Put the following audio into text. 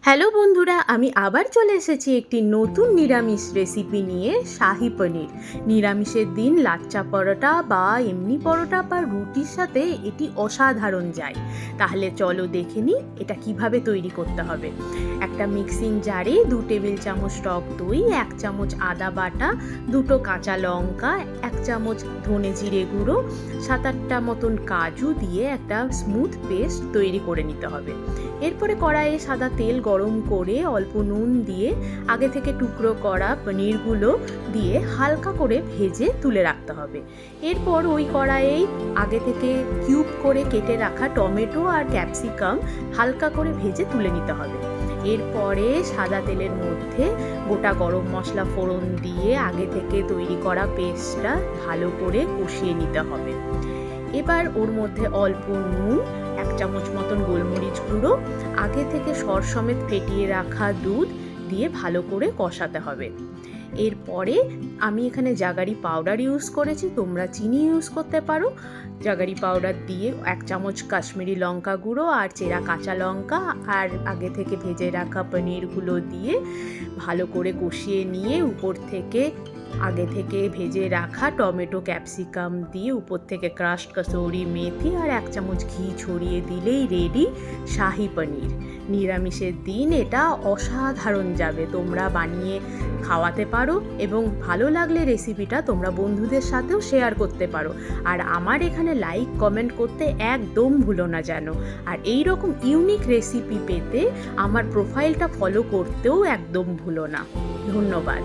Hello বন্ধুরা, আমি আবার চলে এসেছি একটি নতুন নিরামিষ রেসিপি নিয়ে। শাহি পনির। নিরামিষের দিন লাচ্চা পরোটা বা এমনি পরোটা বা রুটির সাথে এটি অসাধারণ যায়। তাহলে চলো দেখে নিই এটা কিভাবে তৈরি করতে হবে। একটা মিক্সিং জারে 2 টেবিল চামচ টক দই, 1 চামচ আদা বাটা, 2টো কাঁচা লঙ্কা, 1 চামচ ধনে জিরে গুঁড়ো, 7-8টা মতন কাজু দিয়ে একটা স্মুথ পেস্ট তৈরি করে নিতে হবে। এরপরে কড়াইয়ে সাদা তেল গরম করে অল্প নুন দিয়ে আগে থেকে টুকরো করা পনিরগুলো দিয়ে হালকা করে ভেজে তুলে রাখতে হবে। এরপর ওই কড়াইয়েই আগে থেকে কিউব করে কেটে রাখা টমেটো আর ক্যাপসিকাম হালকা করে ভেজে তুলে নিতে হবে। এরপরে সাদা তেলের মধ্যে গোটা গরম মশলা ফোড়ন দিয়ে আগে থেকে তৈরি করা পেস্টটা ভালো করে কষিয়ে নিতে হবে। এবার ওর মধ্যে অল্প নুন, 1 চামচ মতন গোলমরিচ গুঁড়ো, আগে থেকে সর সমেত ফেটিয়ে রাখা দুধ দিয়ে ভালো করে কষাতে হবে। এরপরে আমি এখানে জাগারি পাউডার ইউজ করেছি, তোমরা চিনি ইউজ করতে পারো। জাগারি পাউডার দিয়ে 1 চামচ কাশ্মীরি লঙ্কা গুঁড়ো আর চেরা কাঁচা লঙ্কা আর আগে থেকে ভেজে রাখা পনিরগুলো দিয়ে ভালো করে কষিয়ে নিয়ে উপর থেকে আগে থেকে ভেজে রাখা টমেটো ক্যাপসিকাম দিয়ে উপর থেকে ক্রাশড কসুরি মেথি আর 1 চামচ ঘি ছড়িয়ে দিলেই রেডি শাহি পনির। নিরামিষের দিন এটা অসাধারণ যাবে, তোমরা বানিয়ে খাওয়াতে পারো এবং ভালো লাগলে রেসিপিটা তোমরা বন্ধুদের সাথেও শেয়ার করতে পারো। আর আমার এখানে লাইক কমেন্ট করতে একদম ভুলো না যেন। আর এই রকম ইউনিক রেসিপি পেতে আমার প্রোফাইলটা ফলো করতেও একদম ভুলো না। ধন্যবাদ।